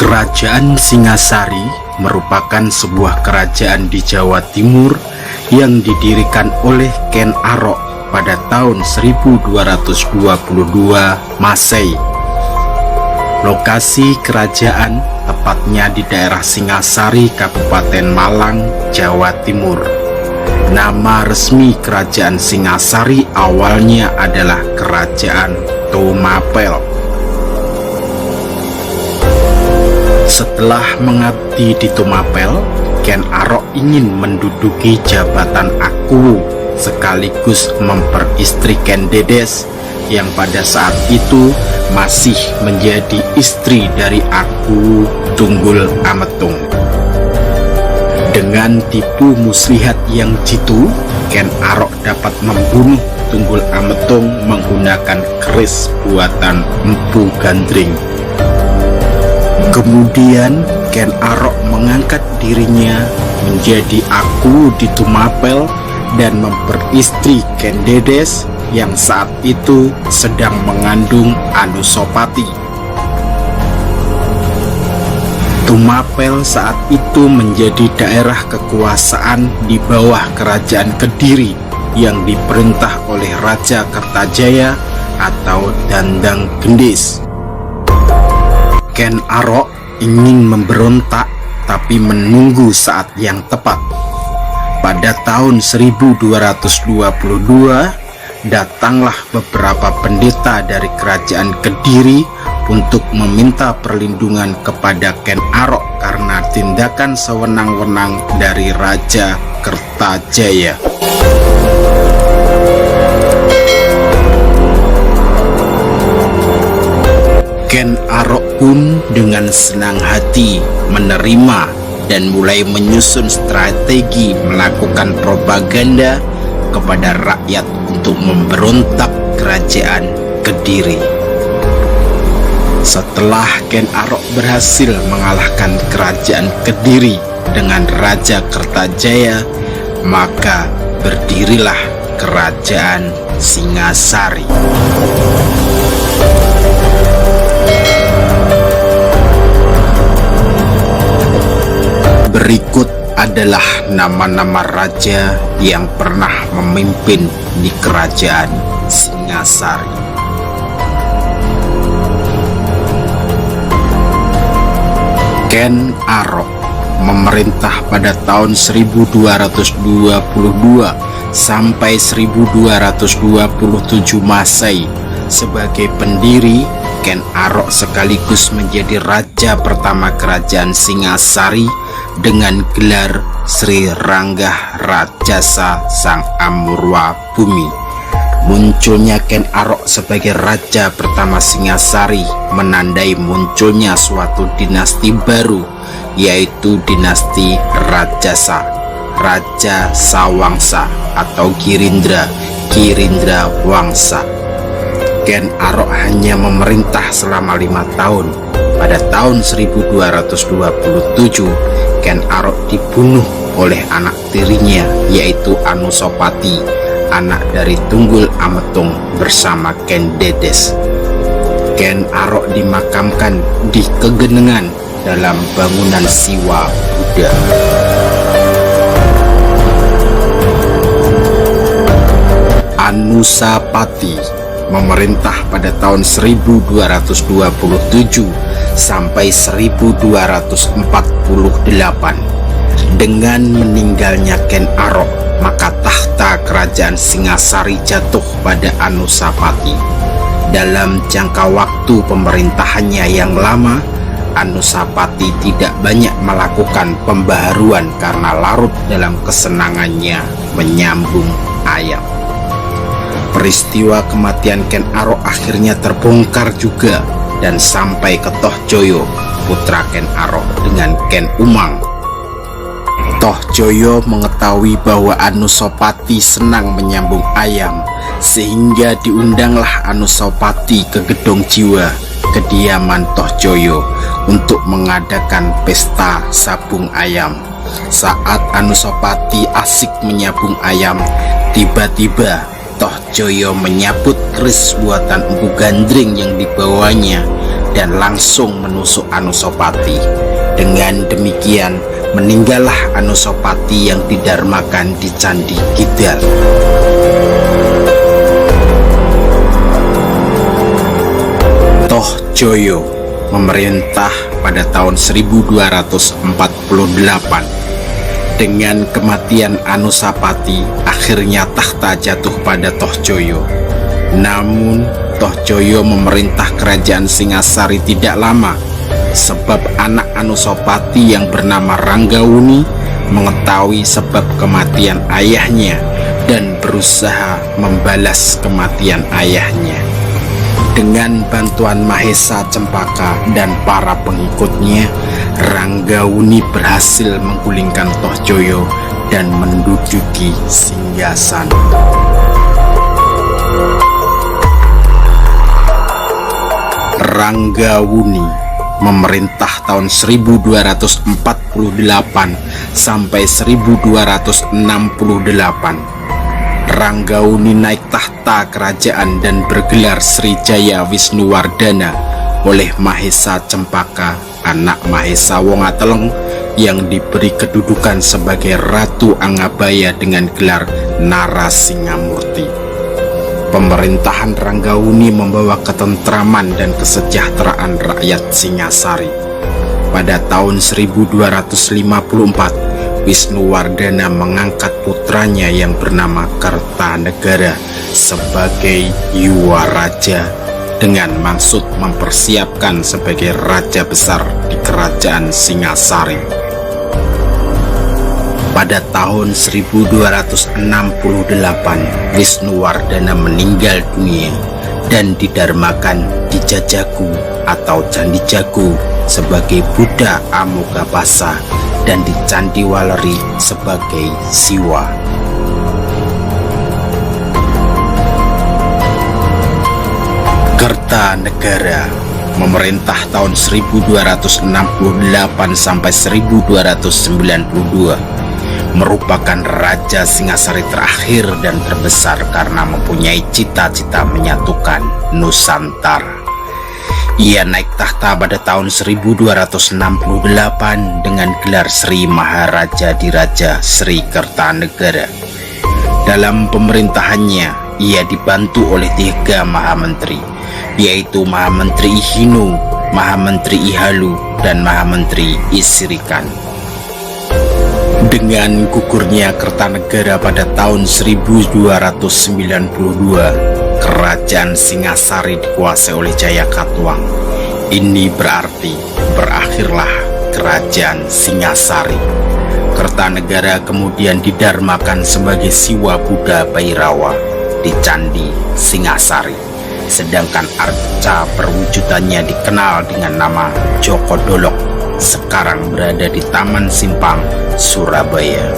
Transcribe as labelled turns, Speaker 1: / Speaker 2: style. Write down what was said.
Speaker 1: Kerajaan Singasari merupakan sebuah kerajaan di Jawa Timur yang didirikan oleh Ken Arok pada tahun 1222 Masehi. Lokasi kerajaan tepatnya di daerah Singasari, Kabupaten Malang, Jawa Timur. Nama resmi kerajaan Singasari awalnya adalah Kerajaan Tumapel. Setelah mengabdi di Tumapel, Ken Arok ingin menduduki jabatan Aku sekaligus memperistri Ken Dedes yang pada saat itu masih menjadi istri dari Aku Tunggul Ametung. Dengan tipu muslihat yang jitu, Ken Arok dapat membunuh Tunggul Ametung menggunakan keris buatan Empu Gandring. Kemudian Ken Arok mengangkat dirinya menjadi Aku di Tumapel dan memperistri Ken Dedes yang saat itu sedang mengandung Anusapati. Tumapel saat itu menjadi daerah kekuasaan di bawah Kerajaan Kediri yang diperintah oleh Raja Kertajaya atau Dandang Gendis. Ken Arok ingin memberontak tapi menunggu saat yang tepat. Pada tahun 1222 datanglah beberapa pendeta dari Kerajaan Kediri untuk meminta perlindungan kepada Ken Arok karena tindakan sewenang-wenang dari Raja Kertajaya. Ken Arok pun dengan senang hati menerima dan mulai menyusun strategi melakukan propaganda kepada rakyat untuk memberontak Kerajaan Kediri. Setelah Ken Arok berhasil mengalahkan Kerajaan Kediri dengan Raja Kertajaya, maka berdirilah Kerajaan Singasari. Berikut adalah nama-nama raja yang pernah memimpin di Kerajaan Singasari. Ken Arok memerintah pada tahun 1222 sampai 1227 Masehi. Sebagai pendiri, Ken Arok sekaligus menjadi raja pertama Kerajaan Singasari dengan gelar Sri Ranggah Rajasa Sang Amurwa Bumi. Munculnya Ken Arok sebagai raja pertama Singasari menandai munculnya suatu dinasti baru, yaitu dinasti Rajasa, Raja Sawangsa atau Girindra Wangsa. Ken Arok hanya memerintah selama 5 tahun. Pada tahun 1227, Ken Arok dibunuh oleh anak tirinya, yaitu Anusapati, anak dari Tunggul Ametung bersama Ken Dedes. Ken Arok dimakamkan di Kegenengan dalam bangunan Siwa Buddha. Anusapati memerintah pada tahun 1227 sampai 1248. Dengan meninggalnya Ken Arok, maka tahta Kerajaan Singasari jatuh pada Anusapati. Dalam jangka waktu pemerintahannya yang lama, Anusapati tidak banyak melakukan pembaharuan karena larut dalam kesenangannya menyambung ayam. Peristiwa kematian Ken Arok akhirnya terbongkar juga dan sampai ke Toh Joyo, putra Ken Arok dengan Ken Umang. Toh Joyo mengetahui bahwa Anusapati senang menyambung ayam, sehingga diundanglah Anusapati ke Gedong Jiwa, kediaman Toh Joyo, untuk mengadakan pesta sabung ayam. Saat Anusapati asik menyabung ayam, tiba-tiba Toh Joyo menyabut keris buatan Empu Gandring yang dibawanya dan langsung menusuk Anusapati. Dengan demikian, meninggallah Anusapati yang didarmakan di Candi Kidal. Tohjoyo memerintah pada tahun 1248. Dengan kematian Anusapati, akhirnya tahta jatuh pada Tohjoyo. Namun, Tohjoyo memerintah kerajaan Singasari tidak lama, sebab anak Anusapati yang bernama Ranggawuni mengetahui sebab kematian ayahnya dan berusaha membalas kematian ayahnya. Dengan bantuan Mahesa Cempaka dan para pengikutnya, Ranggawuni berhasil menggulingkan Tohjoyo dan menduduki Singgasana. Ranggawuni memerintah tahun 1248 sampai 1268. Ranggawuni naik tahta kerajaan dan bergelar Srijaya Wisnuwardana oleh Mahesa Cempaka, anak Mahesa Wongateleng, yang diberi kedudukan sebagai Ratu Angabaya dengan gelar Narasingamurti. Pemerintahan Ranggawuni membawa ketentraman dan kesejahteraan rakyat Singasari. Pada tahun 1254, Wisnuwardana mengangkat putranya yang bernama Kertanegara sebagai Yuwaraja dengan maksud mempersiapkan sebagai raja besar di kerajaan Singasari. Pada tahun 1268, Wisnuwardana meninggal dunia dan didarmakan di Jajagu atau Candi Jago sebagai Buddha Amoghapasa dan di Candi Waleri sebagai Siwa. Kertanegara memerintah tahun 1268 sampai 1292, merupakan raja Singasari terakhir dan terbesar karena mempunyai cita-cita menyatukan Nusantara. Ia naik tahta pada tahun 1268 dengan gelar Sri Maharaja Diraja Sri Kertanegara. Dalam pemerintahannya, ia dibantu oleh 3 Mahamenteri, yaitu Mahamenteri Ihinu, Mahamenteri Ihalu, dan Mahamenteri Isirikan. Dengan gugurnya Kertanegara pada tahun 1292, kerajaan Singasari dikuasai oleh Jayakatwang. Ini berarti berakhirlah kerajaan Singasari. Kertanegara kemudian didarmakan sebagai Siwa Buddha Bhairawa di Candi Singasari. Sedangkan arca perwujudannya dikenal dengan nama Joko Dolok, sekarang berada di Taman Simpang, Surabaya.